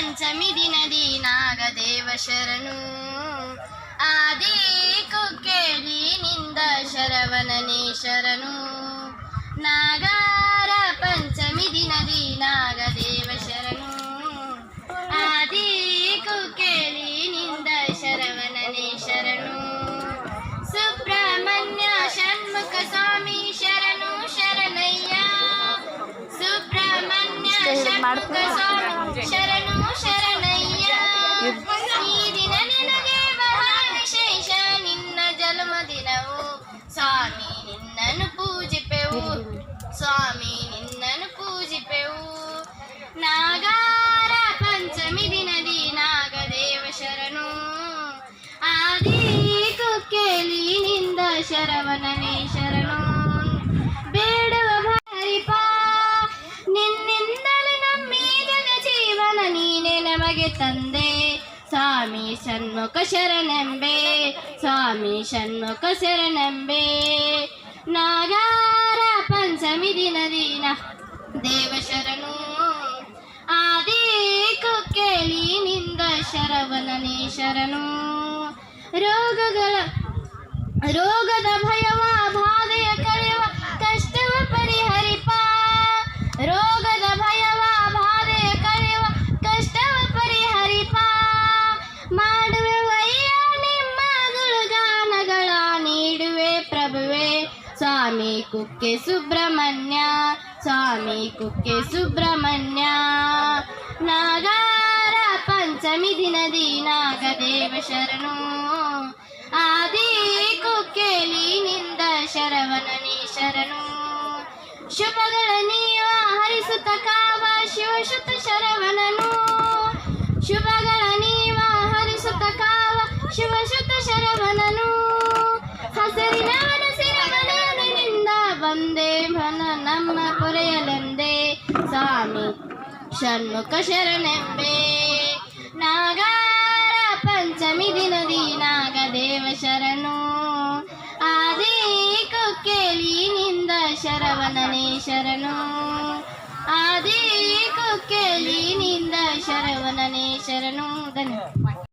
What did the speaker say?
ಪಂಚಮಿ ದಿನದಿ ನಾಗದೇವ ಶರಣು ಆದಿ ಕುಕ್ಕೇಳಿ ನಿಂದ ಶರವಣನೇ ಶರಣು ನಾಗಾರ ಪಂಚಮಿ ದಿನದಿ ನಾಗದೇವ ಶರಣು ಆದಿ ಕುಕ್ಕೇಳಿ ನಿಂದ ಶರವಣನೇ ಶರಣು ಸುಬ್ರಹ್ಮಣ್ಯ ಷಣ್ಮುಖ ಸ್ವಾಮಿ ಶರಣು ಶರಣಯ್ಯ ಸುಬ್ರಹ್ಮಣ್ಯ ಷಣ್ಮುಖ ಸ್ವಾಮಿ ಶರಣು ಶರಣಯ್ಯ ಈ ದಿನ ನಿನಗೆ ಬಹಳ ವಿಶೇಷ ನಿನ್ನ ಜನ್ಮ ದಿನವು ಸ್ವಾಮಿ ನಿನ್ನನ್ನು ಪೂಜಿಪೆವು ಸ್ವಾಮಿ ನಿನ್ನನ್ನು ಪೂಜಿಪೆವು ನಾಗಾರ ಪಂಚಮಿ ದಿನದಿ ನಾಗದೇವ ಶರಣು ಆದಿ ಕುಕ್ಕೇಳಿ ನಿಂದ ಶರವಣನೇ ಶರಣು ಬೇಡುವ ಹರಿಪ ನಿನ್ನಿಂದಲೇ ನಮ್ಮೀ ಜಗ ಜೀವನ ನೀನೆ ನಮಗೆ ತಂದೆ ಸ್ವಾಮಿ ಷಣ್ಮುಖ ಶರಣೆಂಬೆ ಸ್ವಾಮಿ ಷಣ್ಮುಖ ಶರಣೆಂಬೆ ನಾಗಾರ ಪಂಚಮಿ ದಿನದಿ ದೇವ ಶರಣು ಆದಿ ಕುಕ್ಕೇಳಿ ನಿಂದ ಶರವಣನೇ ಶರಣು ರೋಗದ ಭಯವ ಬಾಧೆಯ ಕಳೆಯುವ ಕಷ್ಟವ ಪರಿಹರಿಪ ರೋಗದ ಭಯವ ಬಾಧೆಯ ಕಳೆಯುವ ಕಷ್ಟವ ಪರಿಹರಿಪ ಮಾಡುವೆ ವಯ್ಯ ನಿಮ್ಮ ಗುಣಗಾನಗಳ ನೀಡುವೆ ಪ್ರಭುವೆ ಸ್ವಾಮಿ ಕುಕ್ಕೆ ಸುಬ್ರಹ್ಮಣ್ಯ ಸ್ವಾಮಿ ಕುಕ್ಕೆ ಸುಬ್ರಹ್ಮಣ್ಯ ನಾಗಾರ ಪಂಚಮಿ ದಿನದಿ ನಾಗದೇವ ಶರಣು ಆದಿ ಕುಕ್ಕೇಳಿ ನಿಂದ ಶರವಣನೇ ಶರಣು ಶುಭಗಳ ನೀವ ಹರಿಸುತ್ತ ಕಾವ ಶಿವಶುತ ಶರವಣನು ಶುಭಗಳ ನೀವ ಹರಿಸುತ್ತ ಕಾವ ಶಿವಶುತ ಶರವಣನು ಹಸರಿನ ಮನಸ್ಸಿನ ಮನೆಯಿಂದ ಬಂದೆ ಭನ ನಮ್ಮ ಕೊರೆಯಲೆಂದೆ ಸ್ವಾಮಿ ಷಣ್ಮುಖ ಶರಣೆಂಬೆ ನಾಗಾರ ಪಂಚಮಿ ದಿನದಿ ನಾಗದೇವ ಶರಣು ಆದಿ ಕುಕ್ಕೇಳಿ ನಿಂದ ಶರವಣನೇ ಶರಣು ಆದಿ ಕುಕ್ಕೇಳಿ ನಿಂದ ಶರವಣನೇ ಶರಣು ಧನ್ಯವಾದ.